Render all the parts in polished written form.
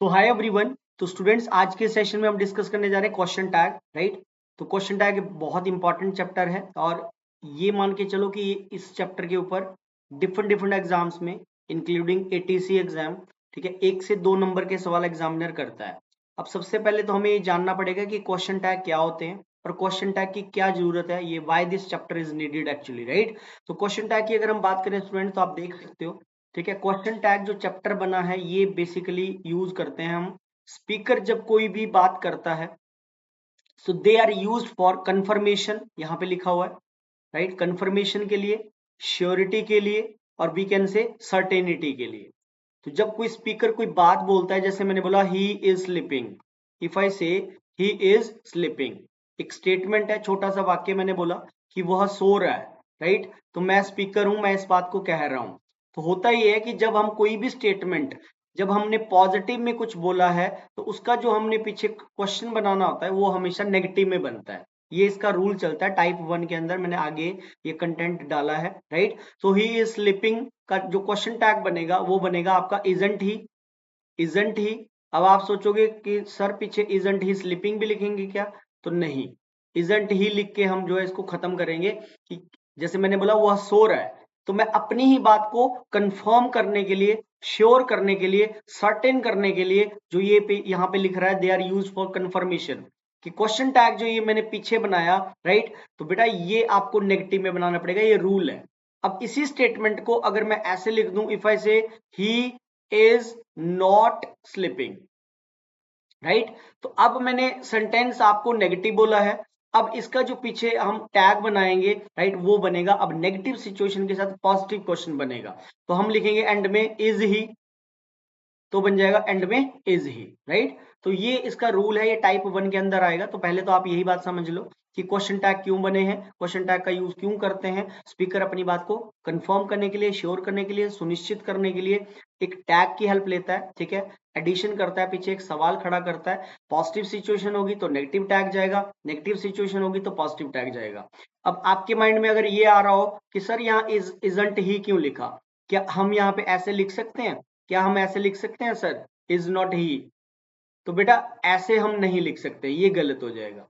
तो hi everyone. तो students, आज के सेशन में हम डिस्कस करने जा रहे हैं क्वेश्चन टैग, राइट। तो क्वेश्चन टैग बहुत इंपॉर्टेंट चैप्टर है और ये मान के चलो कि इस चैप्टर के ऊपर डिफरेंट डिफरेंट एग्जाम्स में इंक्लूडिंग एटीसी एग्जाम, ठीक है, 1 से 2 नंबर के सवाल एग्जामिनर करता है। अब सबसे पहले तो हमें ये जानना पड़ेगा कि क्वेश्चन टैग क्या होते हैं और क्वेश्चन टैग की क्या जरूरत है, ये why this chapter is needed actually, right. तो क्वेश्चन टैग की अगर हम बात करें स्टूडेंट, तो आप देख सकते हो, ठीक है, क्वेश्चन टैग जो चैप्टर बना है ये बेसिकली यूज करते हैं हम। स्पीकर जब कोई भी बात करता है, so they are use for confirmation, यहां पे लिखा हुआ है, राइट, कंफर्मेशन के लिए, श्योरिटी के लिए, और वी कैन से सर्टेनिटी के लिए। तो जब कोई स्पीकर कोई बात बोलता है, जैसे मैंने बोला he is sleeping, if I से ही इज स्लीपिंग, एक स्टेटमेंट है, छोटा सा वाक्य मैंने बोला कि वह सो रहा है, राइट। तो मैं स्पीकर हूं, मैं इस बात को कह रहा हूं। तो होता ही है कि जब हम कोई भी स्टेटमेंट, जब हमने पॉजिटिव में कुछ बोला है, तो उसका जो हमने पीछे क्वेश्चन बनाना होता है वो हमेशा नेगेटिव में बनता है। ये इसका रूल चलता है टाइप 1 के अंदर, मैंने आगे ये कंटेंट डाला है, राइट। तो ही इज स्लीपिंग का जो क्वेश्चन टैग बनेगा वो बनेगा आपका इजंट ही, इजंट ही। अब आप सोचोगे कि सर पीछे इजंट ही स्लीपिंग भी लिखेंगे क्या? तो नहीं, इजंट ही लिख के हम जो है इसको खत्म करेंगे कि जैसे मैंने बोला वह सो रहा है, तो मैं अपनी ही बात को कंफर्म करने के लिए, श्योर करने के लिए, सर्टेन करने के लिए, जो ये पे यहाँ पे लिख रहा है they are use for confirmation, कि क्वेश्चन टैग जो ये मैंने पीछे बनाया, राइट, तो बेटा ये आपको नेगेटिव में बनाना पड़ेगा, ये रूल है। अब इसी स्टेटमेंट को अगर मैं ऐसे लिख दूं, इफ आई से he is not sleeping, right, तो अब मैंने सेंटेंस आपको नेगेटिव बोला है। अब इसका जो पीछे हम टैग बनाएंगे, राइट, वो बनेगा अब नेगेटिव सिचुएशन के साथ पॉजिटिव क्वेश्चन बनेगा। तो हम लिखेंगे एंड में इज ही, तो बन जाएगा एंड में इज ही, राइट। तो ये इसका रूल है, ये टाइप 1 के अंदर आएगा। तो पहले तो आप यही बात समझ लो कि क्वेश्चन टैग क्यों बने हैं, क्वेश्चन टैग का यूज क्यों करते हैं। स्पीकर अपनी बात को कंफर्म करने के लिए, श्योर करने के लिए, सुनिश्चित करने के लिए एक टैग की हेल्प लेता है, ठीक है, एडिशन करता है, पीछे एक सवाल खड़ा करता है। पॉजिटिव सिचुएशन होगी तो नेगेटिव टैग जाएगा, नेगेटिव सिचुएशन होगी तो पॉजिटिव टैग जाएगा। अब आपके माइंड में अगर ये आ रहा हो कि सर यहाँ इजंट ही क्यों लिखा, क्या हम यहाँ पे ऐसे लिख सकते हैं? क्या हम ऐसे लिख सकते हैं सर, इज नॉट ही? तो बेटा ऐसे हम नहीं लिख सकते, ये गलत हो जाएगा।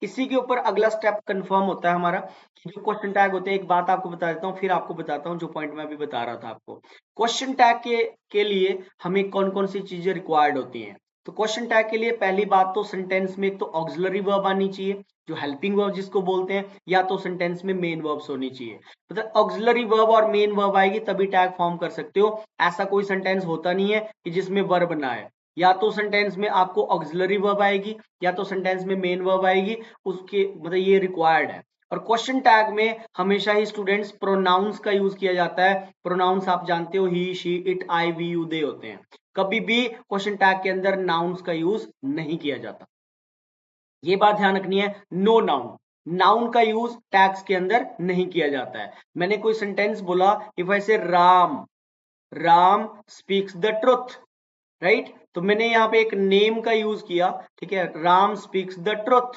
इसी के ऊपर अगला स्टेप कंफर्म होता है हमारा कि जो क्वेश्चन टैग होते हैं, एक बात आपको बता देता हूँ, फिर आपको बताता हूँ जो पॉइंट मैं अभी बता रहा था आपको। क्वेश्चन टैग के लिए हमें कौन कौन सी चीजें रिक्वायर्ड होती हैं। तो क्वेश्चन टैग के लिए पहली बात तो सेंटेंस में एक तो ऑक्सिलरी वर्ब आनी चाहिए, जो हेल्पिंग वर्ब जिसको बोलते हैं, या तो सेंटेंस में मेन वर्ब्स होनी चाहिए। मतलब ऑक्सिलरी वर्ब और मेन वर्ब आएगी तभी टैग फॉर्म कर सकते हो। ऐसा कोई सेंटेंस होता नहीं है कि जिसमें वर्ब ना आए। या तो सेंटेंस में आपको ऑक्सिलरी वर्ब आएगी या तो सेंटेंस में मेन वर्ब आएगी, उसके मतलब ये रिक्वायर्ड है। और क्वेश्चन टैग में हमेशा ही स्टूडेंट्स प्रोनाउंस का यूज किया जाता है। प्रोनाउंस आप जानते हो, he, she, it, I, we, you, they होते हैं। कभी भी क्वेश्चन टैग के अंदर नाउन्स का यूज नहीं किया जाता, ये बात ध्यान रखनी है। नो नाउन, नाउन का यूज टैग्स के अंदर नहीं किया जाता है। मैंने कोई सेंटेंस बोला, इफ आई से Ram, Ram speaks the truth, right, तो मैंने यहाँ पे एक नेम का यूज किया, ठीक है, Ram speaks the truth,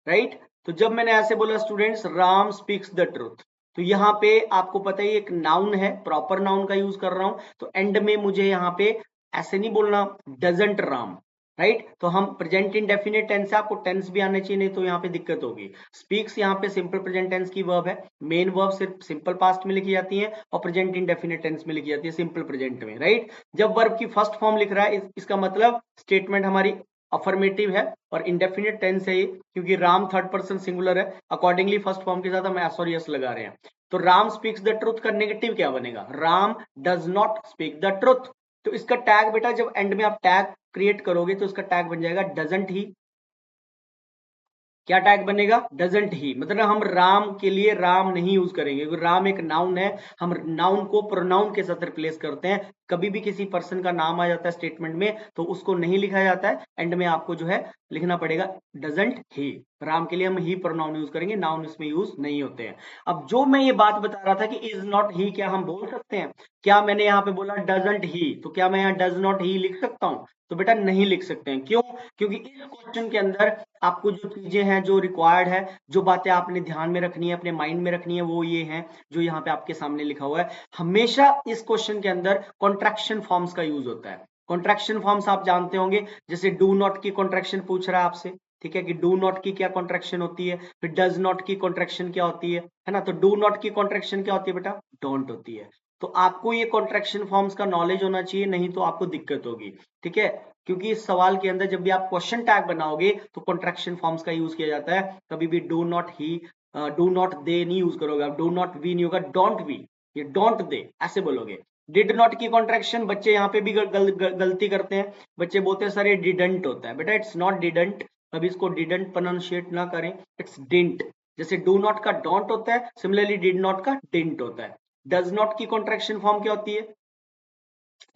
right. तो जब मैंने ऐसे बोला students Ram speaks the truth, तो यहाँ पे आपको पता ही एक नाउन है, प्रॉपर नाउन का यूज कर रहा हूं, तो एंड में मुझे यहाँ पे ऐसे नहीं बोलना डजंट राम, राइट। तो हम प्रेजेंट इंडेफिनिट टेंस है, आपको टेंस भी आने चाहिए, नहीं तो यहाँ पे दिक्कत होगी। स्पीक्स यहाँ पे सिंपल प्रेजेंट टेंस की वर्ब है, मेन वर्ब सिर्फ सिंपल पास्ट में लिखी जाती है और प्रेजेंट इंडेफिनिट टेंस में लिखी जाती है सिंपल प्रेजेंट में, राइट। जब वर्ब की फर्स्ट फॉर्म लिख रहा है इसका मतलब स्टेटमेंट हमारी अफर्मेटिव है और इंडेफिनिट टेंस है ये, क्योंकि राम थर्ड पर्सन सिंगुलर है, अकॉर्डिंगली फर्स्ट फॉर्म के साथ हम एस और यस लगा रहे हैं। तो राम स्पीक्स द ट्रुथ का नेगेटिव क्या बनेगा, Ram does not speak the truth. तो इसका टैग बेटा जब एंड में आप टैग क्रिएट करोगे तो इसका टैग बन जाएगा डजंट ही। क्या टैग बनेगा, डजंट ही, मतलब हम राम के लिए राम नहीं यूज करेंगे, क्योंकि राम एक नाउन है, हम नाउन को प्रोनाउन के साथ रिप्लेस करते हैं। कभी भी किसी पर्सन का नाम आ जाता है स्टेटमेंट में तो उसको नहीं लिखा जाता है, एंड में आपको जो है लिखना पड़ेगा डजंट ही। राम के लिए हम ही प्रोनाउन यूज करेंगे, नाउन इसमें यूज नहीं होते हैं। अब जो मैं ये बात बता रहा था कि इज नॉट ही, क्या हम बोल सकते हैं? क्या मैंने यहाँ पे बोला डजंट ही, तो क्या मैं यहाँ डज नॉट ही लिख सकता हूं? तो बेटा नहीं लिख सकते हैं। क्यों? क्योंकि इस क्वेश्चन के अंदर आपको जो चीजें हैं, जो रिक्वायर्ड है, जो बातें आपने ध्यान में रखनी है, अपने माइंड में रखनी है, वो ये है जो यहाँ पे आपके सामने लिखा हुआ है। हमेशा इस क्वेश्चन के अंदर कॉन्ट्रैक्शन फॉर्म्स का यूज होता है। कॉन्ट्रैक्शन फॉर्म्स आप जानते होंगे, जैसे डू नॉट की कॉन्ट्रैक्शन पूछ रहा है आपसे, ठीक है, कि डू नॉट की क्या कॉन्ट्रैक्शन होती है, फिर डज नॉट की कॉन्ट्रैक्शन क्या होती है ना। तो डू नॉट की कॉन्ट्रैक्शन क्या होती है बेटा, डोंट होती है। तो आपको ये कॉन्ट्रैक्शन फॉर्म्स का नॉलेज होना चाहिए, नहीं तो आपको दिक्कत होगी, ठीक है। क्योंकि इस सवाल के अंदर जब भी आप क्वेश्चन टैग बनाओगे तो कॉन्ट्रैक्शन फॉर्म्स का यूज किया जाता है, कभी भी do not he, do not they नहीं यूज करोगे आप, डू नॉट वी नहीं होगा, डोंट वी, ये डोंट दे ऐसे बोलोगे। डिड नॉट की कॉन्ट्रैक्शन बच्चे यहाँ पे भी गलती करते हैं, बच्चे बोलते हैं सर ये डिडंट होता है, बेटा इट्स नॉट डिडंट, कभी इसको डिडंट प्रोनाउंशिएट ना करें, इट्स डिंट। जैसे डू नॉट का डोंट होता है, सिमिलरली डिड नॉट का डिंट होता है। डज नॉट की कॉन्ट्रैक्शन फॉर्म क्या होती है,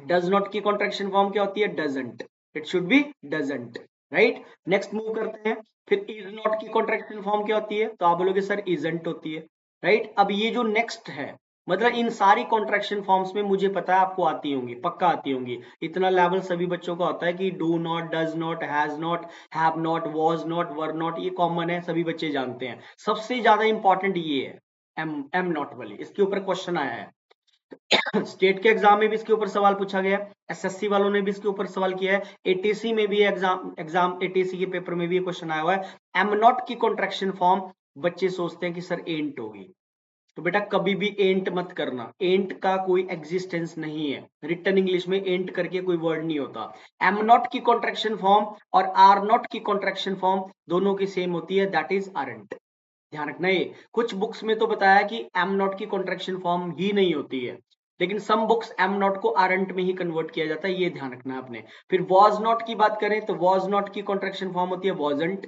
डज नॉट की कॉन्ट्रैक्शन फॉर्म क्या होती है, doesn't, it should be doesn't, right. Next move करते हैं, फिर इज नॉट की कॉन्ट्रैक्शन फॉर्म क्या होती है, तो आप बोलोगे सर इजंट होती है, राइट। अब ये जो नेक्स्ट है, मतलब इन सारी कॉन्ट्रैक्शन फॉर्म्स में मुझे पता है आपको आती होंगी, पक्का आती होंगी, इतना लेवल सभी बच्चों का होता है कि do not, does not, has not, have not, was not, were not, ये कॉमन है, सभी बच्चे जानते हैं। सबसे ज्यादा इंपॉर्टेंट ये है एम नॉट वाली, इसके ऊपर क्वेश्चन आया है स्टेट के एग्जाम में भी इसके ऊपर सवाल पूछा गया, एसएससी वालों ने भी इसके ऊपर सवाल किया है, एटीसी में भी एग्जाम एटीसी के पेपर में भी ये क्वेश्चन आया हुआ है। एम नॉट की कॉन्ट्रैक्शन फॉर्म बच्चे सोचते हैं कि सर एंट होगी, तो बेटा कभी भी एंट मत करना, एंट का कोई एग्जिस्टेंस नहीं है, रिटन इंग्लिश में एंट करके कोई वर्ड नहीं होता। एम नॉट की कॉन्ट्रैक्शन फॉर्म और आर नॉट की कॉन्ट्रैक्शन फॉर्म दोनों की सेम होती है, दैट इज आरंट। ध्यान रखना, ये कुछ बुक्स में तो बताया कि एम नॉट की कॉन्ट्रैक्शन फॉर्म ही नहीं होती है, लेकिन सम बुक्स एम नॉट को आरंट में ही कन्वर्ट किया जाता है, ये ध्यान रखना है आपने। फिर वॉज नॉट की बात करें तो वॉज नॉट की कॉन्ट्रैक्शन फॉर्म होती है वॉजंट,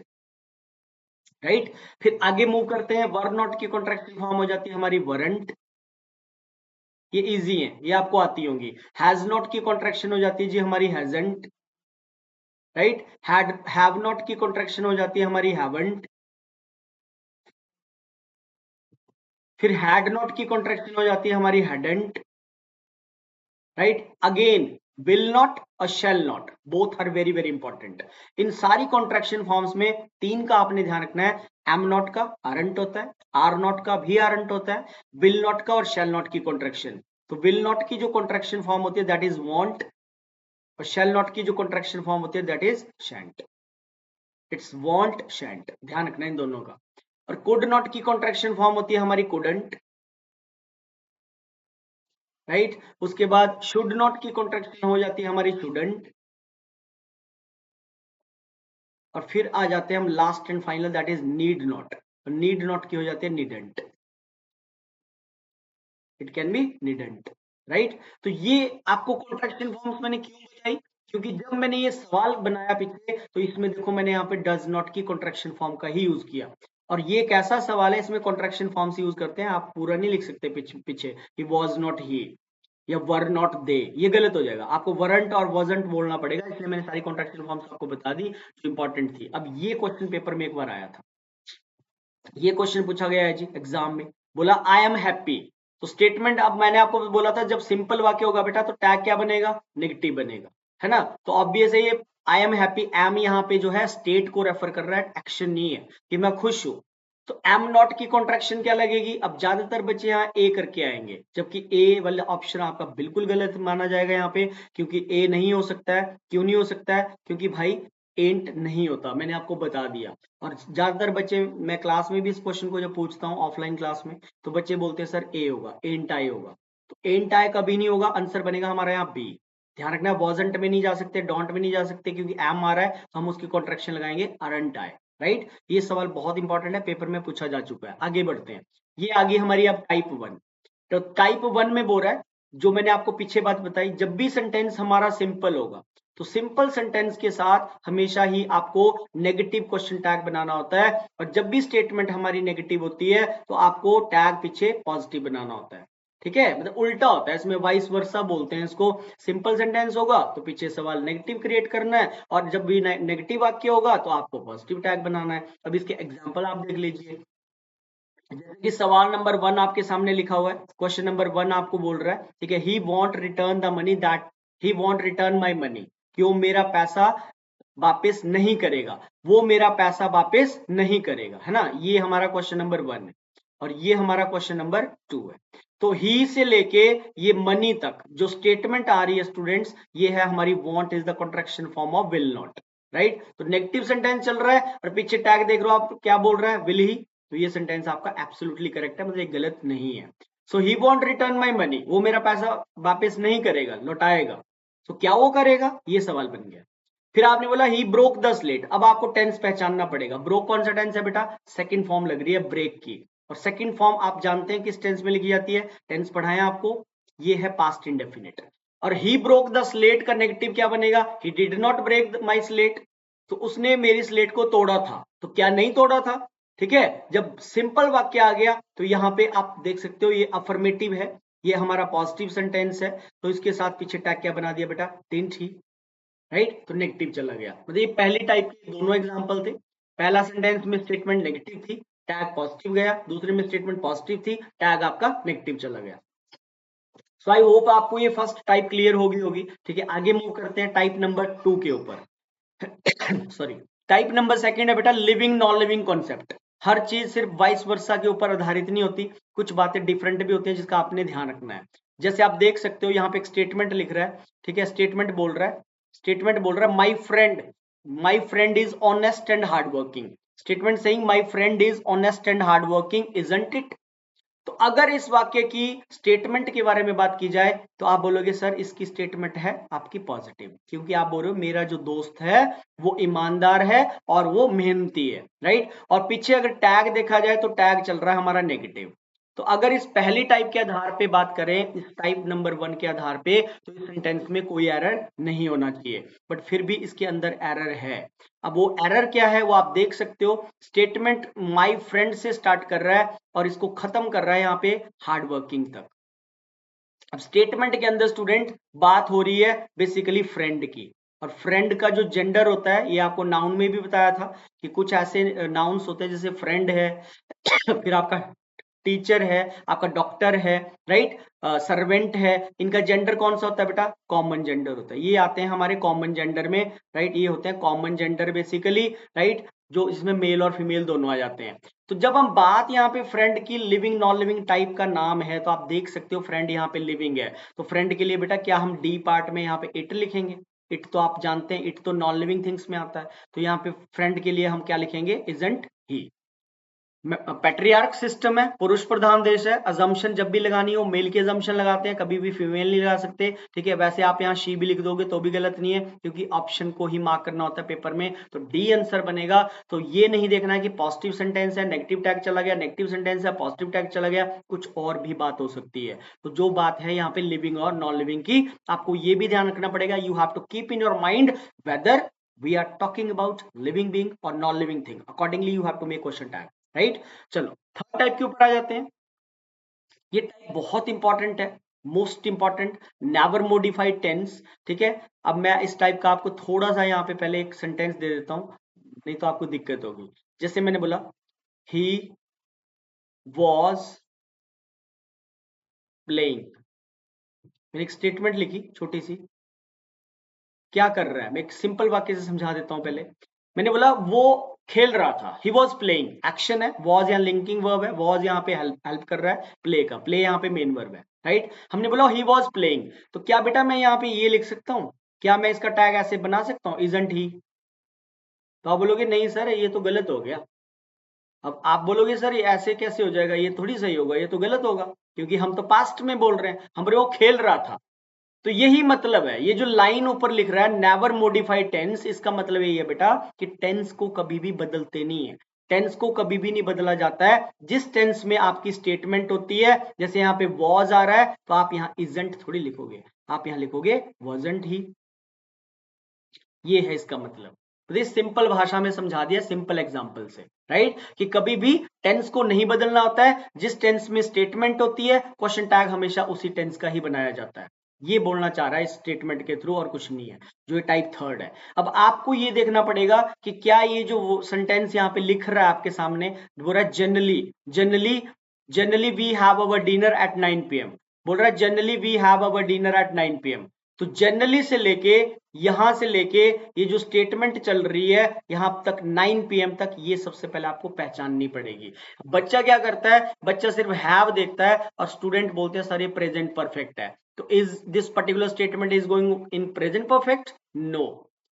राइट। फिर आगे मूव करते हैं, वर नॉट की कॉन्ट्रैक्शन फॉर्म हो जाती है हमारी वरंट, ये इजी है, ये आपको आती होंगी। हैज नॉट की कॉन्ट्रैक्शन हो जाती है जी हमारी हैजंट, राइट। हैव नॉट की कॉन्ट्रैक्शन हो जाती है हमारी हैवंट। फिर हैड नॉट की कॉन्ट्रैक्शन हो जाती है हमारी hadn't, right. Again will not और shall not, both are very very important. इन सारी कॉन्ट्रैक्शन फॉर्म्स में तीन का आपने ध्यान रखना है, एम नॉट का आरंट होता है, आर नॉट का भी आरंट होता है, विल नॉट का और शैल नॉट की कॉन्ट्रैक्शन। तो विल नॉट की जो कॉन्ट्रैक्शन फॉर्म होती है दैट इज वॉन्ट, और शैल नॉट की जो कॉन्ट्रैक्शन फॉर्म होती है दैट इज शैंट, इट्स वॉन्ट शैंट, ध्यान रखना इन दोनों का। और कुड नॉट की कॉन्ट्रैक्शन फॉर्म होती है हमारी कुडंट, राइट। उसके बाद शुड नॉट की कॉन्ट्रैक्शन हो जाती है हमारी शुडंट, और फिर आ जाते हैं हम last and final that is need not, और नीड नॉट की हो जाती है needn't, it can be needn't, right. तो ये आपको कॉन्ट्रैक्शन फॉर्म्स मैंने क्यों बताई, क्योंकि जब मैंने ये सवाल बनाया पीछे तो इसमें देखो मैंने यहाँ पे डज नॉट की कॉन्ट्रैक्शन फॉर्म का ही यूज किया, और ये एक ऐसा सवाल है इसमें कॉन्ट्रैक्शन फॉर्म्स यूज करते हैं, आप पूरा नहीं लिख सकते पीछे कि वॉज नॉट ही या वर नॉट दे, ये गलत हो जाएगा, आपको वरंट और वॉजंट बोलना पड़ेगा, इसलिए मैंने सारी कॉन्ट्रैक्शन फॉर्म्स आपको बता दी जो इंपॉर्टेंट थी। अब ये क्वेश्चन पेपर में एक बार आया था, ये क्वेश्चन पूछा गया है जी एग्जाम में, बोला आई एम हैप्पी, तो स्टेटमेंट, अब मैंने आपको बोला था जब सिंपल वाक्य होगा बेटा तो टैग क्या बनेगा, नेगेटिव बनेगा, है ना। तो ऑब्वियस है ये आई एम हैप्पी, एम यहाँ पे जो है स्टेट को रेफर कर रहा है, एक्शन नहीं है कि मैं खुश हूं। तो एम नॉट की कॉन्ट्रैक्शन क्या लगेगी, अब ज्यादातर बच्चे यहाँ ए करके आएंगे, जबकि ए वाला ऑप्शन आपका बिल्कुल गलत माना जाएगा यहाँ पे, क्योंकि ए नहीं हो सकता है। क्यों नहीं हो सकता है, क्योंकि भाई एंट नहीं होता, मैंने आपको बता दिया। और ज्यादातर बच्चे, मैं क्लास में भी इस क्वेश्चन को जब पूछता हूँ ऑफलाइन क्लास में, तो बच्चे बोलते हैं सर ए होगा, एंट आई होगा, तो एंट आई कभी नहीं होगा, आंसर बनेगा हमारा यहाँ बी। ध्यान रखना, वॉजंट में नहीं जा सकते, डोंट में नहीं जा सकते, क्योंकि एम आ रहा है तो हम उसकी कॉन्ट्रैक्शन लगाएंगे अरंट आए, राइट। ये सवाल बहुत इंपॉर्टेंट है, पेपर में पूछा जा चुका है। आगे बढ़ते हैं, ये आगे हमारी अब टाइप वन। तो टाइप वन में बोल रहा है, जो मैंने आपको पीछे बात बताई, जब भी सेंटेंस हमारा सिंपल होगा तो सिंपल सेंटेंस के साथ हमेशा ही आपको नेगेटिव क्वेश्चन टैग बनाना होता है, और जब भी स्टेटमेंट हमारी नेगेटिव होती है तो आपको टैग पीछे पॉजिटिव बनाना होता है, ठीक है। मतलब उल्टा होता है इसमें, वाइस वर्सा बोलते हैं इसको। सिंपल सेंटेंस होगा तो पीछे सवाल नेगेटिव क्रिएट करना है, और जब भी नेगेटिव वाक्य होगा तो आपको पॉजिटिव टैग बनाना है। अब इसके एग्जाम्पल आप देख लीजिए, जैसे कि सवाल नंबर वन आपके सामने लिखा हुआ है, क्वेश्चन नंबर वन आपको बोल रहा है, ठीक है, he want return the money that, he want return my money, क्यों मेरा पैसा वापस नहीं करेगा, वो मेरा पैसा वापस नहीं करेगा, है ना, ये हमारा क्वेश्चन नंबर वन है। और ये हमारा क्वेश्चन नंबर 2 है। तो ही से लेके ये मनी तक जो स्टेटमेंट आ रही है स्टूडेंट्स, ये है हमारी want is the contraction form of will not, right. तो नेगेटिव सेंटेंस चल रहा है और पीछे टैग देख रहे हो आप क्या बोल रहा है, विल ही। तो ये सेंटेंस आपका एब्सोल्युटली करेक्ट है, मतलब गलत नहीं है। सो ही वॉन्ट रिटर्न माई मनी, वो मेरा पैसा वापस नहीं करेगा, लौटाएगा। तो क्या वो करेगा, ये सवाल बन गया। फिर आपने बोला ही ब्रोक द स्लेट, अब आपको टेंस पहचानना पड़ेगा। ब्रोक कौन सा टेंस है बेटा, सेकंड फॉर्म लग रही है ब्रेक की, और सेकंड फॉर्म आप जानते हैं किस टेंस में लिखी जाती है, टेंस पढ़ाया आपको, ये है पास्ट इंडेफिनिट। और ही ब्रोक द स्लेट का नेगेटिव क्या बनेगा, he did not break my slate, तो उसने मेरी स्लेट को तोड़ा था। तो क्या नहीं तोड़ा था, ठीक है। जब सिंपल वाक्य आ गया तो यहाँ पे आप देख सकते हो ये अफर्मेटिव है, ये हमारा पॉजिटिव सेंटेंस है, तो इसके साथ पीछे टैग क्या बना दिया बेटा, डिडंट ही, राइट। तो नेगेटिव चला गया, मतलब ये पहली टाइप के दोनों एग्जांपल थे। पहला सेंटेंस में स्टेटमेंट नेगेटिव थी, टैग पॉजिटिव गया, दूसरे में स्टेटमेंट पॉजिटिव थी, टैग आपका नेगेटिव चला गया। सो आई होप आपको ये फर्स्ट टाइप क्लियर होगी। ठीक है, आगे मूव करते हैं टाइप नंबर 2 के ऊपर। सॉरी, टाइप नंबर सेकंड है बेटा लिविंग नॉन लिविंग कॉन्सेप्ट। हर चीज सिर्फ वाइस वर्सा के ऊपर आधारित नहीं होती, कुछ बातें डिफरेंट भी होती हैं जिसका आपने ध्यान रखना है। जैसे आप देख सकते हो यहाँ पे एक स्टेटमेंट लिख रहा है, ठीक है, स्टेटमेंट बोल रहा है my friend is honest and hard working. Statement saying my friend is honest and hard working, isn't it. तो अगर इस वाक्य की स्टेटमेंट के बारे में बात की जाए तो आप बोलोगे सर इसकी स्टेटमेंट है आपकी पॉजिटिव, क्योंकि आप बोल रहे हो मेरा जो दोस्त है वो ईमानदार है और वो मेहनती है, राइट। और पीछे अगर टैग देखा जाए तो टैग चल रहा है हमारा नेगेटिव। तो अगर इस पहली टाइप के आधार पे बात करें, इस टाइप नंबर 1 के आधार पे, तो इस सेंटेंस में कोई एरर नहीं होना चाहिए, बट फिर भी इसके अंदर एरर है। अब वो एरर क्या है वो आप देख सकते हो, स्टेटमेंट माई फ्रेंड से स्टार्ट कर रहा है और इसको खत्म कर रहा है यहाँ पे हार्ड वर्किंग तक। अब स्टेटमेंट के अंदर स्टूडेंट बात हो रही है बेसिकली फ्रेंड की, और फ्रेंड का जो जेंडर होता है ये आपको नाउन में भी बताया था कि कुछ ऐसे नाउन्स होते हैं जैसे फ्रेंड है, फिर आपका टीचर है, आपका डॉक्टर है, राइट, सर्वेंट है, इनका जेंडर कौन सा होता है बेटा, कॉमन जेंडर होता है। ये आते हैं हमारे कॉमन जेंडर में, राइट, ये होते हैं कॉमन जेंडर बेसिकली, राइट, जो इसमें मेल और फीमेल दोनों आ जाते हैं। तो जब हम बात यहाँ पे फ्रेंड की लिविंग नॉन लिविंग टाइप का नाम है, तो आप देख सकते हो फ्रेंड यहाँ पे लिविंग है, तो फ्रेंड के लिए बेटा क्या हम डी पार्ट में यहाँ पे इट लिखेंगे। इट तो आप जानते हैं, इट तो नॉन लिविंग थिंग्स में आता है, तो यहाँ पे फ्रेंड के लिए हम क्या लिखेंगे, इजंट ही। पैट्रियार्क सिस्टम है, पुरुष प्रधान देश है, अजम्पशन जब भी लगानी हो मेल की अजम्पशन लगाते हैं, कभी भी फीमेल नहीं लगा सकते, ठीक है। वैसे आप यहाँ शी भी लिख दोगे तो भी गलत नहीं है, क्योंकि ऑप्शन को ही मार्क करना होता है पेपर में, तो डी आंसर बनेगा। तो ये नहीं देखना है कि पॉजिटिव सेंटेंस है नेगेटिव टैग चला गया, नेगेटिव सेंटेंस है पॉजिटिव टैग चला गया, कुछ और भी बात हो सकती है। तो जो बात है यहाँ पे लिविंग और नॉन लिविंग की, आपको ये भी ध्यान रखना पड़ेगा, you have to keep in your mind whether we are talking about living being और non living thing, accordingly you have to make question tag, right. चलो थर्ड टाइप के ऊपर आ जाते हैं। ये टाइप बहुत इंपॉर्टेंट है, most important, never modified tense, ठीक है। अब मैं इस टाइप का आपको थोड़ा सा यहाँ पे पहले एक सेंटेंस दे देता हूं, नहीं तो आपको दिक्कत होगी। जैसे मैंने बोला ही वॉज प्लेइंग, मैंने एक स्टेटमेंट लिखी छोटी सी, क्या कर रहा है, मैं एक सिंपल वाक्य से समझा देता हूं पहले। मैंने बोला वो खेल रहा था, ही वॉज प्लेइंग, एक्शन है, वॉज यहाँ लिंकिंग वर्ब है, वॉज यहाँ पे हेल्प कर रहा है प्ले का, प्ले यहाँ पे मेन वर्ब है, राइट। हमने बोला ही वॉज प्लेइंग, तो क्या बेटा मैं यहाँ पे ये लिख सकता हूँ, क्या मैं इसका टैग ऐसे बना सकता हूँ, इजंट ही। तो आप बोलोगे नहीं सर ये तो गलत हो गया। अब आप बोलोगे सर ये ऐसे कैसे हो जाएगा, ये थोड़ी सही होगा, ये तो गलत होगा, क्योंकि हम तो पास्ट में बोल रहे हैं, हम बोले वो खेल रहा था। तो यही मतलब है, ये जो लाइन ऊपर लिख रहा है नेवर मॉडिफाइड टेंस, इसका मतलब यही है बेटा कि टेंस को कभी भी बदलते नहीं है, टेंस को कभी भी नहीं बदला जाता है। जिस टेंस में आपकी स्टेटमेंट होती है, जैसे यहाँ पे वॉज आ रहा है तो आप यहाँ इजंट थोड़ी लिखोगे, आप यहाँ लिखोगे वॉजंट ही, ये है इसका मतलब। तो ये सिंपल भाषा में समझा दिया, सिंपल एग्जांपल से, राइट, कि कभी भी टेंस को नहीं बदलना होता है, जिस टेंस में स्टेटमेंट होती है क्वेश्चन टैग हमेशा उसी टेंस का ही बनाया जाता है, ये बोलना चाह रहा है इस स्टेटमेंट के थ्रू, और कुछ नहीं है, जो ये टाइप थर्ड है। अब आपको ये देखना पड़ेगा कि क्या ये जो सेंटेंस यहाँ पे लिख रहा है आपके सामने, बोल रहा है generally generally generally we have our dinner at 9 PM, बोल रहा है generally we have our dinner at 9 PM, तो जनरली से लेके यहां से लेके ये जो स्टेटमेंट चल रही है यहां तक 9 PM तक, ये सबसे पहले आपको पहचाननी पड़ेगी। बच्चा क्या करता है, बच्चा सिर्फ हैव देखता है और स्टूडेंट बोलते हैं सर ये प्रेजेंट परफेक्ट है, तो is this particular statement is going in present perfect? No,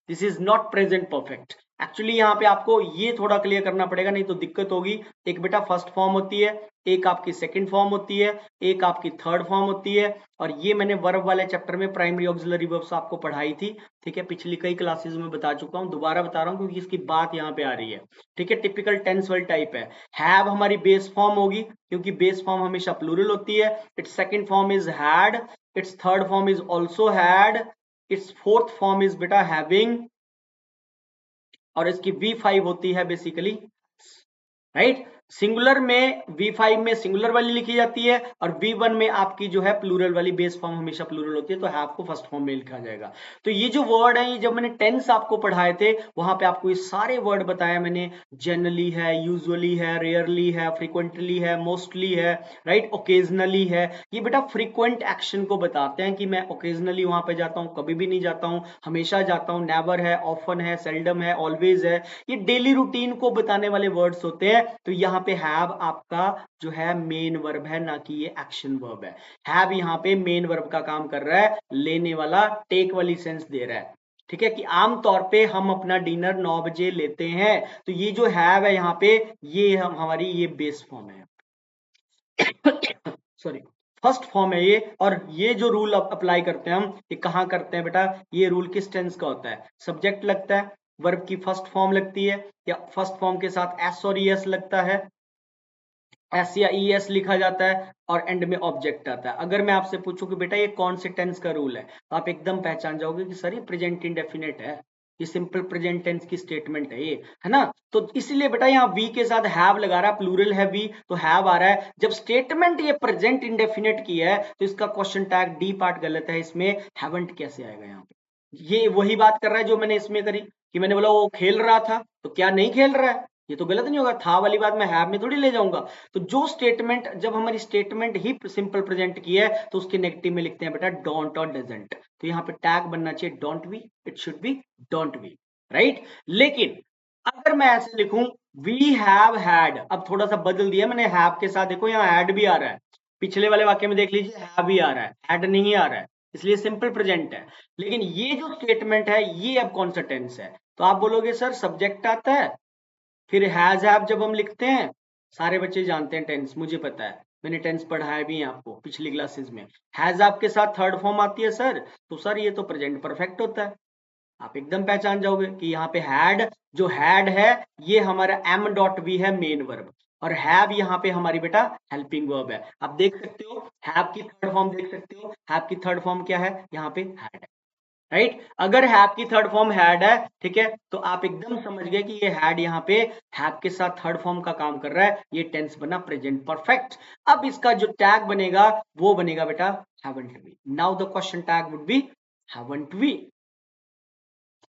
this is not present perfect. Actually यहाँ पे आपको ये थोड़ा क्लियर करना पड़ेगा, नहीं तो दिक्कत होगी। एक बेटा फर्स्ट फॉर्म होती है, एक आपकी सेकंड फॉर्म होती है, एक आपकी थर्ड फॉर्म होती है, और ये मैंने वर्ब वाले चैप्टर में प्राइमरी ऑक्सिलरी वर्ब्स आपको पढ़ाई थी, ठीक है, पिछली कई क्लासेस में बता चुका हूं, दोबारा बता रहा हूं क्योंकि इसकी बात यहाँ पे आ रही है, ठीक है। टिपिकल टेंस वाली टाइप है। हैव हमारी बेस फॉर्म होगी, क्योंकि बेस फॉर्म हमेशा प्लूरल होती है। It's second form is had, it's third form is also had, it's fourth form is बेटा हैविंग, और इसकी V5 होती है बेसिकली, राइट। सिंगुलर में V5 में सिंगुलर वाली लिखी जाती है, और V1 में आपकी जो है प्लूरल वाली, बेस फॉर्म हमेशा प्लूरल होती है, तो हैव को फर्स्ट फॉर्म में लिखा जाएगा। तो ये जो वर्ड है, ये जब मैंने टेंस आपको पढ़ाए थे वहां पे आपको ये सारे वर्ड बताया मैंने, जनरली है, यूजुअली है, रेयरली है, फ्रीक्वेंटली है, मोस्टली है, राइट, ओकेजनली है। ये बेटा फ्रीक्वेंट एक्शन को बताते हैं कि मैं ओकेजनली वहां पे जाता हूँ, कभी भी नहीं जाता हूँ, हमेशा जाता हूँ। नेवर है, ऑफन है, सेल्डम है, ऑलवेज है, ये डेली रूटीन को बताने वाले वर्ड्स होते हैं। तो यहाँ पे हैव आपका जो है मेन वर्ब है, ना कि ये एक्शन वर्ब है। हैव यहाँ पे मेन वर्ब का काम कर रहा है, लेने वाला, टेक वाली सेंस दे रहा है, ठीक है, कि आमतौर पे हम अपना डिनर 9 बजे लेते हैं। तो ये जो हैव है यहाँ पे, ये हमारी ये बेस फॉर्म है, सॉरी, फर्स्ट फॉर्म है ये। और ये जो रूल अप्लाई करते हैं हम, ये कहाँ करते हैं बेटा, ये रूल किस टेंस का होता है, सब्जेक्ट लगता है, वर्ब की फर्स्ट फॉर्म लगती है, या फर्स्ट फॉर्म के साथ एस और ईएस लगता है, एस या ई एस लिखा जाता है, और एंड में ऑब्जेक्ट आता है। अगर मैं आपसे पूछूं कि बेटा ये कौन से टेंस का रूल है, तो आप एकदम पहचान जाओगे कि सर ये प्रेजेंट इंडेफिनिट है, ये सिंपल प्रेजेंट टेंस की स्टेटमेंट है ये, है ना। तो इसीलिए बेटा यहाँ वी के साथ हैव लगा रहा है, प्लूरल है वी, तो हैव आ रहा है। जब स्टेटमेंट ये प्रेजेंट इंडेफिनिट की है, तो इसका क्वेश्चन टैग डी पार्ट गलत है, इसमें हैवंट कैसे आएगा यहाँ पे। ये वही बात कर रहा है जो मैंने इसमें करी, कि मैंने बोला वो खेल रहा था, तो क्या नहीं खेल रहा है, ये तो गलत नहीं होगा, था वाली बात मैं हैव में थोड़ी ले जाऊंगा। तो जो स्टेटमेंट, जब हमारी स्टेटमेंट ही सिंपल प्रेजेंट की है, तो उसके नेगेटिव में लिखते हैं बेटा डोंट और डजंट। तो यहाँ पे टैग बनना चाहिए don't be, it should be don't be, right. लेकिन अगर मैं ऐसे लिखूं वी हैव हैड, अब थोड़ा सा बदल दिया मैंने, हैव के साथ देखो यहाँ हैड भी आ रहा है, पिछले वाले वाक्य में देख लीजिए हैव भी आ रहा है, हैड नहीं आ रहा है, इसलिए सिंपल प्रेजेंट है। लेकिन ये जो स्टेटमेंट है, ये अब कौन सा टेंस है, तो आप बोलोगे सर सब्जेक्ट आता है, फिर हैज हैव जब हम लिखते हैं, सारे बच्चे जानते हैं टेंस, मुझे पता है, मैंने टेंस पढ़ाया भी है आपको पिछली क्लासेस में। हैज आपके साथ थर्ड फॉर्म आती है सर, तो सर ये तो प्रेजेंट परफेक्ट होता है। आप एकदम पहचान जाओगे कि यहाँ पे हैड, जो हैड है ये हमारा एम डॉट वी है मेन वर्ब, और हैव यहाँ पे हमारी बेटा हेल्पिंग वर्ब है। आप देख सकते हो हैव की थर्ड फॉर्म, देख सकते हो हैव की थर्ड फॉर्म क्या है, यहाँ पे हैड है, राइट। अगर हैव की थर्ड फॉर्म हैड है, ठीक है, तो आप एकदम समझ गए कि ये हैड यहाँ पे हैव के साथ थर्ड फॉर्म का काम कर रहा है, ये टेंस बना प्रेजेंट परफेक्ट। अब इसका जो टैग बनेगा वो बनेगा बेटा haven't we. Now the question tag would be haven't we,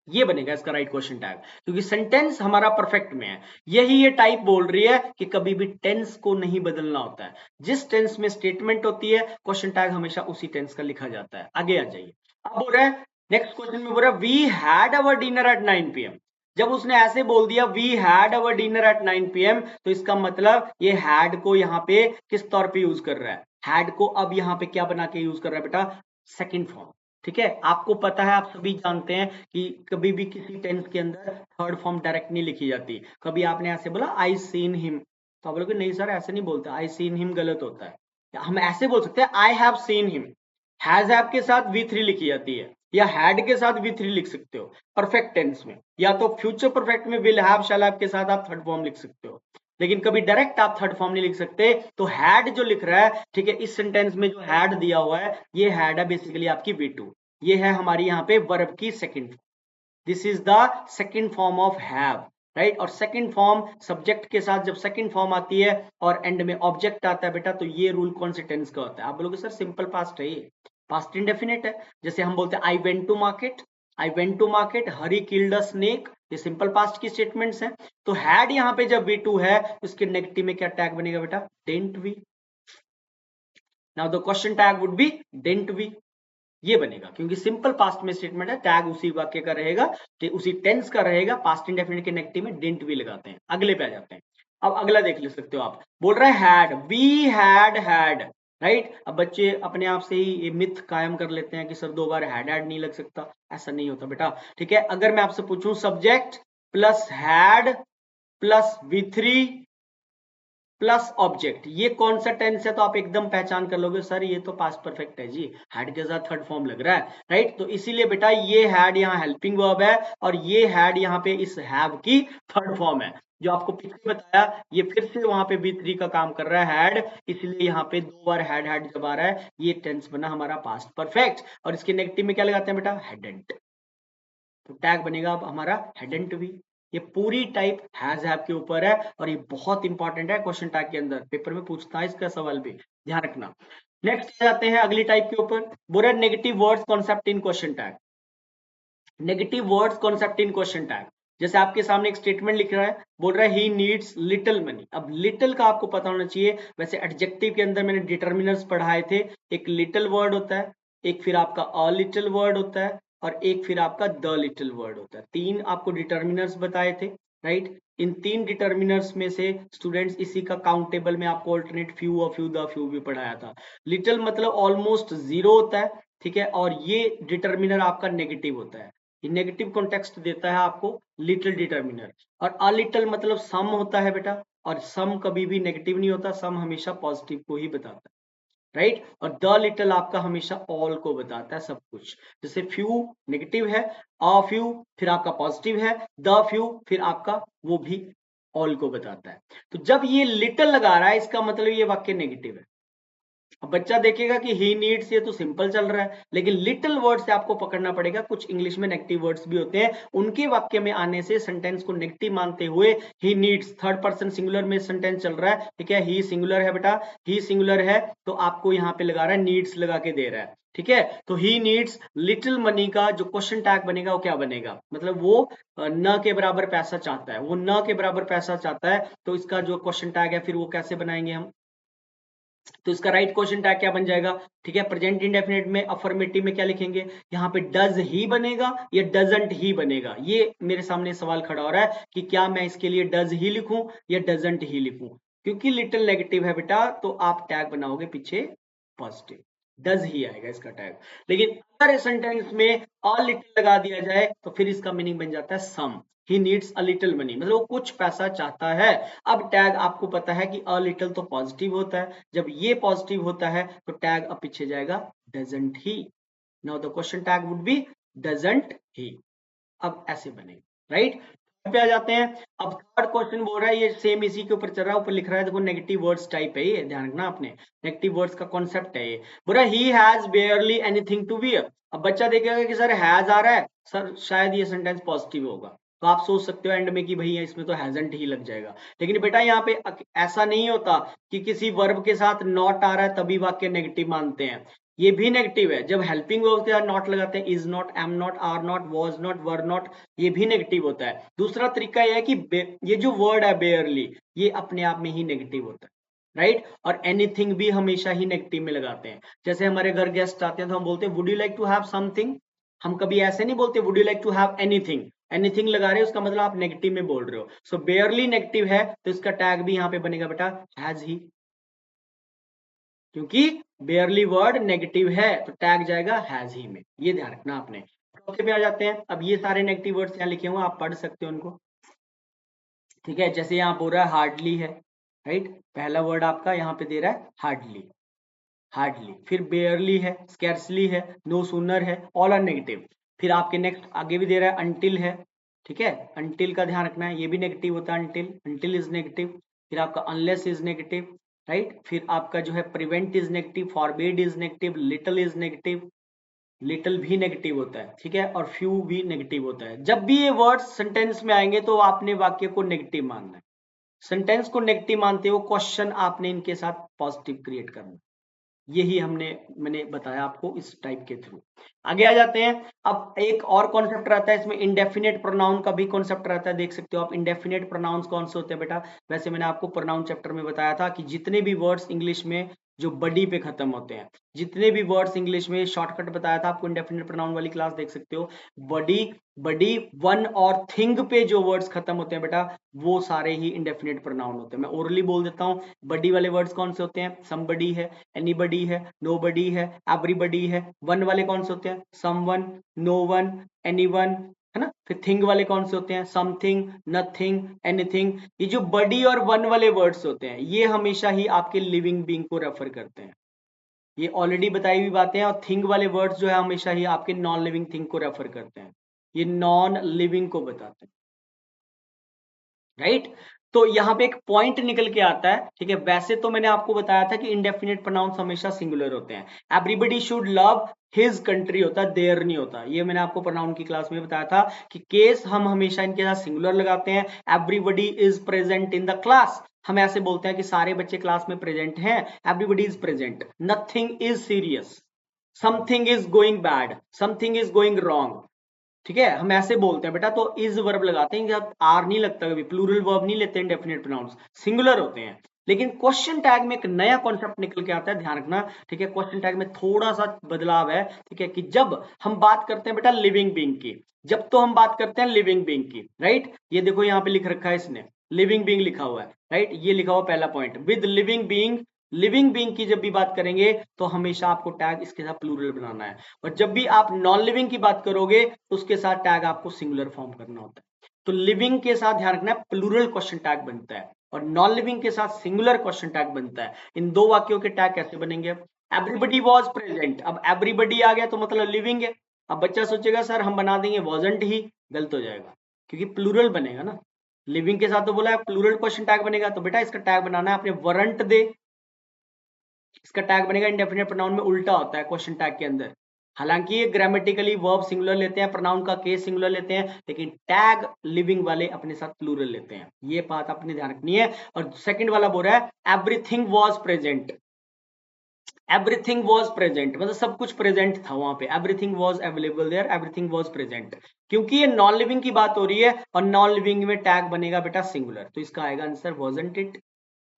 ये बनेगा इसका राइट क्वेश्चन टैग, क्योंकि सेंटेंस हमारा परफेक्ट में है। यही ये टाइप बोल रही है कि कभी भी टेंस को नहीं बदलना होता है, जिस टेंस में स्टेटमेंट होती है क्वेश्चन टैग हमेशा उसी टेंस का लिखा जाता है। आगे आ जाइए, अब बोल रहा है नेक्स्ट क्वेश्चन में, बोल रहा है we had our dinner at 9 PM। जब उसने ऐसे बोल दिया we had our dinner at 9 PM, तो इसका मतलब ये हैड को यहाँ पे किस तौर पे यूज कर रहा है, हैड को अब यहाँ पे क्या बना के यूज कर रहा है बेटा, सेकेंड फॉर्म, ठीक है। आपको पता है, आप सभी जानते हैं कि कभी भी किसी टेंस के अंदर थर्ड फॉर्म डायरेक्ट नहीं लिखी जाती। कभी आपने ऐसे बोला आई सीन हिम, तो आप बोलोगे नहीं सर ऐसे नहीं बोलते, आई सीन हिम गलत होता है। हम ऐसे बोल सकते हैं I have seen him, has have के साथ V3 लिखी जाती है, या हैड के साथ V3 लिख सकते हो परफेक्ट टेंस में, या तो फ्यूचर परफेक्ट में विल हैव शैल हैव के साथ आप थर्ड फॉर्म लिख सकते हो। लेकिन कभी डायरेक्ट आप थर्ड फॉर्म नहीं लिख सकते। तो हैड जो लिख रहा है, ठीक है, इस सेंटेंस में जो हैड दिया हुआ है, ये हैड है बेसिकली आपकी V2, ये है हमारी यहाँ पे वर्ब की second form, this is the second form of have, right. और सेकंड फॉर्म सब्जेक्ट के साथ जब सेकंड फॉर्म आती है और एंड में ऑब्जेक्ट आता है बेटा, तो ये रूल कौन से टेंस का होता है, आप बोलोगे सर सिंपल पास्ट है, ये पास्ट इंडेफिनिट है। जैसे हम बोलते हैं I went to market, I went to market, Hari killed a snake, ये सिंपल पास्ट की स्टेटमेंट्स हैं। तो हैड यहाँ पे जब V2 है, उसके नेगेटिव में क्या टैग बनेगा बेटा, didn't we. Now the question tag would be didn't we, ये बनेगा, क्योंकि सिंपल पास्ट में स्टेटमेंट है, टैग उसी वाक्य का रहेगा, उसी टेंस का रहेगा। पास्ट इंडेफिनिट के नेगेटिव में डिडंट भी लगाते हैं। अगले पे आ जाते हैं। अब अगला देख ले सकते हो आप, बोल रहा है हैड, वी हैड, राइट। अब बच्चे अपने आप से ही ये मिथ कायम कर लेते हैं कि सर 2 बार हैड नहीं लग सकता। ऐसा नहीं होता बेटा, ठीक है। अगर मैं आपसे पूछूं subject plus had plus V3 plus object, ये कौन सा टेंस है, तो आप एकदम पहचान कर लोगे, सर ये तो पास्ट परफेक्ट है जी, हैड के साथ थर्ड फॉर्म लग रहा है, राइट। तो इसीलिए बेटा ये हैड यहाँ हेल्पिंग वर्ब है, और ये हैड यहाँ पे इस हैव की थर्ड फॉर्म है। जो आपको पीछे बताया, ये फिर से वहां पे B3 का काम कर रहा है, हैड, इसलिए यहाँ पे 2 बार हैड जब आ रहा है, ये टेंस बना हमारा पास्ट परफेक्ट। और इसके नेगेटिव में क्या लगाते हैं बेटा, हैडंट, तो टैग बनेगा अब हमारा हैडंट भी। ये पूरी टाइप हैज हैव के ऊपर है, और ये बहुत इंपॉर्टेंट है क्वेश्चन टैग के अंदर, पेपर में पूछता है इसका सवाल भी, ध्यान रखना। नेक्स्ट जाते हैं अगली टाइप के ऊपर, बोल रहा है negative words concept in question tag. Negative words concept in question tag, जैसे आपके सामने एक स्टेटमेंट लिख रहा है, बोल रहा है ही नीड्स लिटिल मनी। अब लिटिल का आपको पता होना चाहिए, वैसे एडजेक्टिव के अंदर मैंने डिटर्मिनर्स पढ़ाए थे, एक लिटिल वर्ड होता है, एक फिर आपका अ लिटिल वर्ड होता है, और एक फिर आपका द लिटिल वर्ड होता है। 3 आपको डिटर्मिनर्स बताए थे, राइट। इन 3 डिटर्मिनर्स में से स्टूडेंट्स इसी का काउंटेबल में आपको ऑल्टरनेट फ्यू और फ्यू द फ्यू भी पढ़ाया था। लिटिल मतलब ऑलमोस्ट 0 होता है, ठीक है, और ये डिटर्मिनर आपका नेगेटिव होता है, ये नेगेटिव कॉन्टेक्स्ट देता है आपको लिटिल डिटर्मिनर। और अ लिटिल मतलब सम होता है बेटा, और सम कभी भी नेगेटिव नहीं होता, सम हमेशा पॉजिटिव को ही बताता है, राइट। और द लिटिल आपका हमेशा ऑल को बताता है, सब कुछ। जैसे फ्यू नेगेटिव है, अ फ्यू फिर आपका पॉजिटिव है, द फ्यू फिर आपका वो भी ऑल को बताता है। तो जब ये लिटिल लगा रहा है, इसका मतलब ये वाक्य नेगेटिव है। अब बच्चा देखेगा कि ही नीड्स, ये तो सिंपल चल रहा है, लेकिन लिटिल वर्ड से आपको पकड़ना पड़ेगा, कुछ इंग्लिश में नेगेटिव वर्ड्स भी होते हैं, उनके वाक्य में आने से सेंटेंस को नेगेटिव मानते हुए he needs, third person singular में सेंटेंस चल रहा है, ठीक है, ही सिंगुलर है बेटा, ही सिंगुलर है, तो आपको यहाँ पे लगा रहा है नीड्स लगा के दे रहा है, ठीक है। तो ही नीड्स लिटिल मनी का जो क्वेश्चन टैग बनेगा वो क्या बनेगा, मतलब वो न के बराबर पैसा चाहता है, वो न के बराबर पैसा चाहता है, तो इसका जो क्वेश्चन टैग है फिर वो कैसे बनाएंगे हम, तो इसका राइट क्वेश्चन टैग क्या बन जाएगा, ठीक है। प्रेजेंट इंडेफिनिट में अफर्मेटिव में क्या लिखेंगे, यहाँ पे डज ही बनेगा या डजंट ही बनेगा, ये मेरे सामने सवाल खड़ा हो रहा है कि क्या मैं इसके लिए डज ही लिखूं या डजंट ही लिखूं, क्योंकि लिटिल नेगेटिव है बेटा, तो आप टैग बनाओगे पीछे पॉजिटिव, डज ही आएगा इसका टैग। लेकिन अगर सेंटेंस में अ लिटिल लगा दिया जाए, तो फिर इसका मीनिंग बन जाता है some, he needs a little money, मतलब वो कुछ पैसा चाहता है। अब टैग आपको पता है कि अ लिटिल तो पॉजिटिव होता है, जब ये पॉजिटिव होता है तो टैग अब पीछे जाएगा doesn't he. Now the question tag would B doesn't ही। अब ऐसे बनेगा, राइट। पे आ जाते हैं। अब थर्ड क्वेश्चन बोल रहा है, ये सेम इसी के ऊपर चल रहा है, ऊपर लिख रहा है देखो नेगेटिव वर्ड्स टाइप है, ये ध्यान रखना आपने, नेगेटिव वर्ड्स का कॉन्सेप्ट है ये। बोल रहा है he has barely anything to wear. अब बच्चा देखेगा कि सर हैज आ रहा है, सर शायद ये सेंटेंस पॉजिटिव होगा, तो आप सोच सकते हो एंड में कि भैया इसमें तो हैजंट ही लग जाएगा, लेकिन बेटा यहाँ पे ऐसा नहीं होता कि किसी वर्ब के साथ नॉट आ रहा है तभी वाक्य नेगेटिव मानते हैं, ये भी नेगेटिव है। जब हेल्पिंग वर्ब के साथ नॉट लगाते हैं, is not, am not, are not, was not, were not, ये भी नेगेटिव होता है। दूसरा तरीका यह है कि ये जो वर्ड है बेयरली, ये अपने आप में ही नेगेटिव होता है, राइट। और एनीथिंग भी हमेशा ही नेगेटिव में लगाते हैं। जैसे हमारे घर गेस्ट आते हैं तो हम बोलते हैं would you like to have something, हम कभी ऐसे नहीं बोलते would you like to have anything, anything लगा रहे हो उसका मतलब आप नेगेटिव में बोल रहे हो। सो बेयरली नेगेटिव है, तो इसका टैग भी यहाँ पे बनेगा बेटा हैज ही, क्योंकि बेयरली वर्ड नेगेटिव है, तो टैग जाएगा हैज ही में, ये ध्यान रखना आपने। चौथे पे आ जाते हैं। अब ये सारे नेगेटिव वर्ड्स यहाँ लिखे हुए आप पढ़ सकते हो उनको, ठीक है। जैसे यहाँ बोल रहा है हार्डली है, राइट, पहला वर्ड आपका यहाँ पे दे रहा है हार्डली, हार्डली, फिर बेयरली है, स्कैर्सली है, नो सूनर है, ऑल आर नेगेटिव। फिर आपके नेक्स्ट आगे भी दे रहा है अनटिल है, ठीक है, अनटिल का ध्यान रखना है, ये भी नेगेटिव होता है अनटिल, अनटिल इज नेगेटिव। फिर आपका अनलेस इज नेगेटिव, राइट। फिर आपका जो है prevent is negative, forbid is negative, little is negative, little भी नेगेटिव होता है, ठीक है, और फ्यू भी नेगेटिव होता है। जब भी ये वर्ड्स सेंटेंस में आएंगे तो आपने वाक्य को नेगेटिव मानना है, सेंटेंस को नेगेटिव मानते हो क्वेश्चन आपने इनके साथ पॉजिटिव क्रिएट करना है। यही मैंने बताया आपको इस टाइप के थ्रू। आगे आ जाते हैं। अब एक और कॉन्सेप्ट रहता है इसमें, इंडेफिनेट प्रोनाउन का भी कॉन्सेप्ट रहता है, देख सकते हो आप इंडेफिनेट प्रोनाउंस कौन से होते हैं बेटा। वैसे मैंने आपको प्रोनाउन चैप्टर में बताया था कि जितने भी वर्ड्स इंग्लिश में जो बडी पे खत्म होते हैं। जितने भी वर्ड्स इंग्लिश में शॉर्टकट बताया था आपको, इंडेफिनिट प्रोनाउन वाली क्लास देख सकते हो। बडी, बडी, वन और थिंग पे जो वर्ड्स खत्म होते हैं बेटा, वो सारे ही इंडेफिनिट प्रोनाउन होते हैं। मैं ओरली बोल देता हूँ, बडी वाले वर्ड्स कौन से होते हैं? समबडी है, एनीबडी है, नोबडी है, एवरीबडी है। वन वाले कौन से होते हैं? समवन, नो वन, एनीवन, है ना। फिर थिंग वाले कौन से होते हैं? Something, nothing, anything. ये जो बडी और वन वाले वर्ड्स होते हैं, ये हमेशा ही आपके लिविंग बीइंग को रेफर करते हैं। ये ऑलरेडी बताई हुई बातें हैं। और थिंग वाले वर्ड्स जो है हमेशा ही आपके नॉन लिविंग थिंग को रेफर करते हैं, ये नॉन लिविंग को बताते हैं, राइट। तो यहाँ पे एक पॉइंट निकल के आता है, ठीक है। वैसे तो मैंने आपको बताया था कि इंडेफिनिट प्रोनाउंस हमेशा सिंगुलर होते हैं। Everybody should love his country होता है, देयर नहीं होता। ये मैंने आपको प्रोनाउन की क्लास में बताया था कि केस हम हमेशा इनके साथ सिंगुलर लगाते हैं। Everybody is present in the class, हम ऐसे बोलते हैं कि सारे बच्चे क्लास में प्रेजेंट हैं। Everybody is present. Nothing is serious, something is going bad, something is going wrong, ठीक है। हम ऐसे बोलते हैं बेटा। तो इज वर्ब लगाते हैं, जब आर नहीं लगता, कभी प्लूरल वर्ब नहीं लेते, इंडेफिनिट प्रोनाउंस सिंगुलर होते हैं। लेकिन क्वेश्चन टैग में एक नया कॉन्सेप्ट निकल के आता है, ध्यान रखना, ठीक है। क्वेश्चन टैग में थोड़ा सा बदलाव है, ठीक है, कि जब हम बात करते हैं बेटा लिविंग बीइंग की, जब तो हम बात करते हैं लिविंग बीइंग की, राइट। ये देखो यहाँ पे लिख रखा है इसने, लिविंग बीइंग लिखा हुआ है, राइट। ये लिखा हुआ पहला point, with living being. Living being की जब भी बात करेंगे तो हमेशा आपको टैग इसके साथ प्लूरल बनाना है। और जब भी आप नॉन लिविंग की बात करोगे तो उसके साथ टैग आपको सिंगुलर फॉर्म करना होता है। तो लिविंग के साथ ध्यान रखना है प्लूरल क्वेश्चन टैग बनता है, और नॉन लिविंग के साथ सिंगुलर क्वेश्चन टैग बनता है। इन दो वाक्यों के टैग कैसे बनेंगे? एवरीबडी वॉज प्रेजेंट, अब एवरीबडी आ गया तो मतलब लिविंग है। अब बच्चा सोचेगा सर हम बना देंगे वॉजंट ही, गलत हो जाएगा, क्योंकि प्लूरल बनेगा ना। लिविंग के साथ तो बोला है प्लूरल क्वेश्चन टैग बनेगा, तो बेटा इसका टैग बनाना है आपने वरंट दे। इसका टैग बनेगा, इंडेफिनिट प्रोनाउन में उल्टा होता है क्वेश्चन टैग के अंदर। हालांकि ये ग्रामेटिकली वर्ब सिंगुलर लेते हैं, प्रोनाउन का केस सिंगुलर लेते हैं, लेकिन टैग लिविंग वाले अपने साथ प्लूरल लेते हैं। ये बात अपने ध्यान रखनी है। और सेकंड वाला बोल रहा है everything was present. Everything was present मतलब सब कुछ प्रेजेंट था वहां पे। Everything was available there, everything was present. क्योंकि ये नॉन लिविंग की बात हो रही है और नॉन लिविंग में टैग बनेगा बेटा सिंगुलर, तो इसका आएगा answer wasn't it.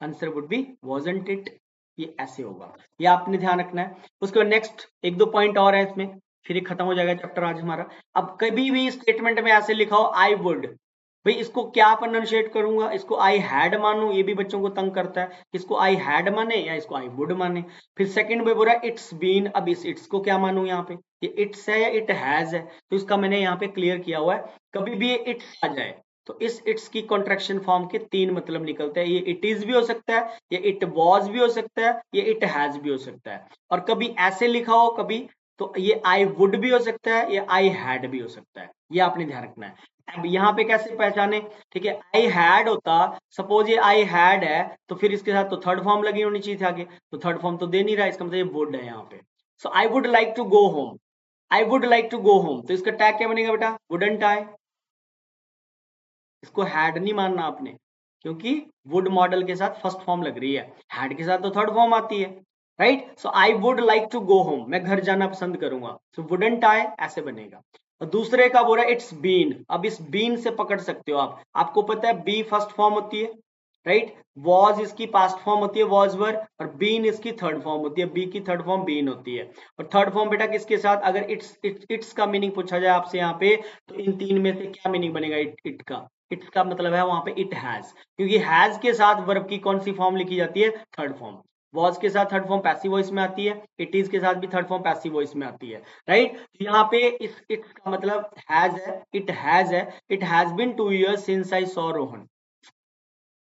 Answer would be wasn't it. ये ऐसे होगा, ये आपने ध्यान रखना है। उसके बाद नेक्स्ट एक दो पॉइंट और है इसमें, फिर ये खत्म हो जाएगा चैप्टर आज हमारा। अब कभी भी स्टेटमेंट में ऐसे लिखा हो आई वुड, भाई इसको क्या प्रोनाउंशिएट करूंगा? इसको आई हैड मानू? ये भी बच्चों को तंग करता है, इसको आई हैड माने या इसको आई वुड माने। फिर सेकंड में बोल रहा है इट्स बीन, अब इस इट्स को क्या मानू? यहाँ पे ये इट्स है या इट हैज है? तो इसका मैंने यहाँ पे क्लियर किया हुआ है। कभी भी ये इट्स आ जाए तो इस इट्स की कॉन्ट्रेक्शन फॉर्म के तीन मतलब निकलते हैं। ये इट इज भी हो सकता है, ये इट वॉज भी हो सकता है, ये इट हैज भी हो सकता है। और कभी ऐसे लिखा हो कभी, तो ये आई वुड भी हो सकता है, ये आई हैड भी हो सकता है। ये आपने ध्यान रखना है। अब यहाँ पे कैसे पहचाने? ठीक है, आई हैड होता, सपोज ये आई हैड है, तो फिर इसके साथ तो थर्ड फॉर्म लगी होनी चाहिए थी आगे, तो थर्ड फॉर्म तो दे नहीं रहा, इसका मतलब ये वुड है यहाँ पे। So I would like to go home, I would like to go home, तो इसका टैग क्या बनेगा बेटा? Wouldn't I. इसको हैड नहीं मानना आपने, क्योंकि वुड मॉडल के साथ फर्स्ट फॉर्म लग रही है, हैड के साथ तो थर्ड फॉर्म आती है, right. So I would like to go home, मैं घर जाना पसंद करूंगा, सो वुडंट आई ऐसे बनेगा। और दूसरे का बोल रहा है इट्स बीन, अब इस बीन से पकड़ सकते हो आप, आपको पता है बी फर्स्ट फॉर्म होती है, राइट। वॉज इसकी पास्ट फॉर्म होती है वॉज वर, और बीन इसकी थर्ड फॉर्म होती है, बी की थर्ड फॉर्म बीन होती है। और थर्ड फॉर्म बेटा किसके साथ? अगर इट्स का मीनिंग पूछा जाए आपसे यहाँ पे, तो इन तीन में से क्या मीनिंग बनेगा इट का? इट्स का मतलब है वहां पे इट हैज, क्योंकि हैज के साथ वर्ब की कौन सी फॉर्म लिखी जाती है? Third form. वॉज के साथ थर्ड फॉर्म पैसिव वॉइस में आती है, इट इज के साथ भी थर्ड फॉर्म पैसिव वॉइस में आती है, राइट। यहाँ पे इस इट्स का मतलब हैज है, इट हैज है। It has been 2 years since I saw Rohan,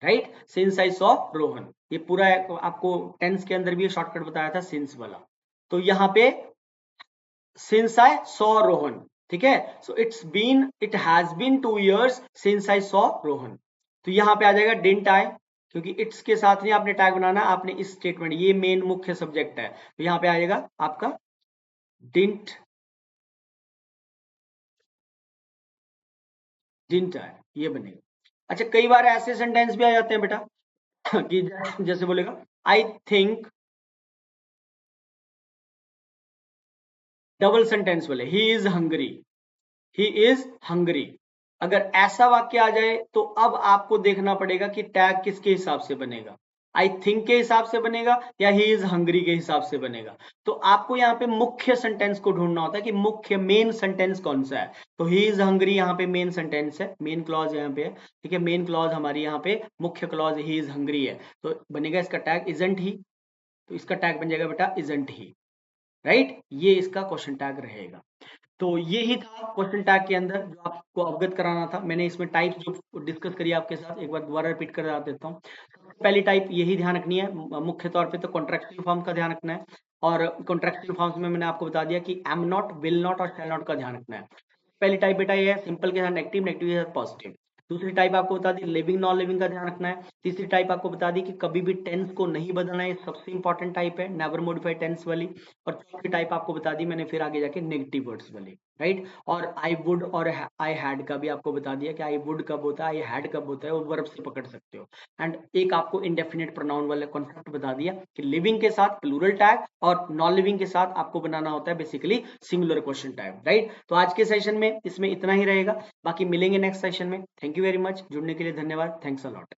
right, since I saw Rohan. ये पूरा आपको टेंस के अंदर भी शॉर्टकट बताया था सिंस वाला। तो यहाँ पे सिंस आई सॉ रोहन, ठीक है। So it has been 2 years since I saw Rohan. तो यहाँ पे आ जाएगा डिंट आई, क्योंकि इट्स के साथ नहीं आपने टैग बनाना, आपने इस स्टेटमेंट, ये मेन मुख्य सब्जेक्ट है, तो यहाँ पे आ जाएगा आपका डिंट, डिंट आई, ये बनेगा। अच्छा, कई बार ऐसे सेंटेंस भी आ जाते हैं बेटा कि जैसे बोलेगा आई थिंक, डबल सेंटेंस बोले he is hungry, he is hungry. अगर ऐसा वाक्य आ जाए तो अब आपको देखना पड़ेगा कि टैग किसके हिसाब से बनेगा। आई थिंक के हिसाब से बनेगा या ही इज हंग्री के हिसाब से बनेगा। तो आपको यहाँ पे मुख्य सेंटेंस को ढूंढना होता है कि मुख्य मेन सेंटेंस कौन सा है। तो ही इज हंग्री यहाँ पे मेन सेंटेंस है, मेन क्लॉज यहाँ पे है, ठीक है। मेन क्लॉज हमारी यहाँ पे मुख्य क्लॉज ही इज हंग्री है, तो बनेगा इसका टैग इजंट ही। तो इसका टैग बन जाएगा बेटा इजंट ही, राइट। ये इसका क्वेश्चन टैग रहेगा। तो ये ही था क्वेश्चन टैग के अंदर जो आपको अवगत कराना था। मैंने इसमें टाइप जो डिस्कस करी आपके साथ एक बार दोबारा रिपीट कर देता हूँ। पहली टाइप यही ध्यान रखनी है मुख्य तौर पे, तो कॉन्ट्रेक्चुअल फॉर्म का ध्यान रखना है। और कॉन्ट्रेक्चुअल फॉर्म्स में मैंने आपको बता दिया कि एम नॉट, विल नॉट और शैल नॉट का ध्यान रखना है। पहली टाइप बेटा ये है सिंपल के साथ नेगेटिव, नेगेटिव के साथ पॉजिटिव। दूसरी टाइप आपको बता दी लिविंग नॉन लिविंग का ध्यान रखना है। तीसरी टाइप आपको बता दी कि कभी भी टेंस को नहीं बदलना है, सबसे इंपॉर्टेंट टाइप है, नेवर मॉडिफाई टेंस वाली। और चौथी टाइप आपको बता दी मैंने फिर आगे जाके नेगेटिव वर्ड्स वाली, राइट। और आई वुड और आई हैड का भी आपको बता दिया कि आई वुड कब होता है, आई हैड कब होता है, वो वर्ब से पकड़ सकते हो। एंड एक आपको इंडेफिनिट प्रोनाउन वाला कॉन्सेप्ट बता दिया कि लिविंग के साथ प्लूरल टैग और नॉन लिविंग के साथ आपको बनाना होता है basically singular question tag, right. तो आज के सेशन में इसमें इतना ही रहेगा, बाकी मिलेंगे नेक्स्ट सेशन में। थैंक यू वेरी मच, जुड़ने के लिए धन्यवाद, थैंक्स अ लॉट।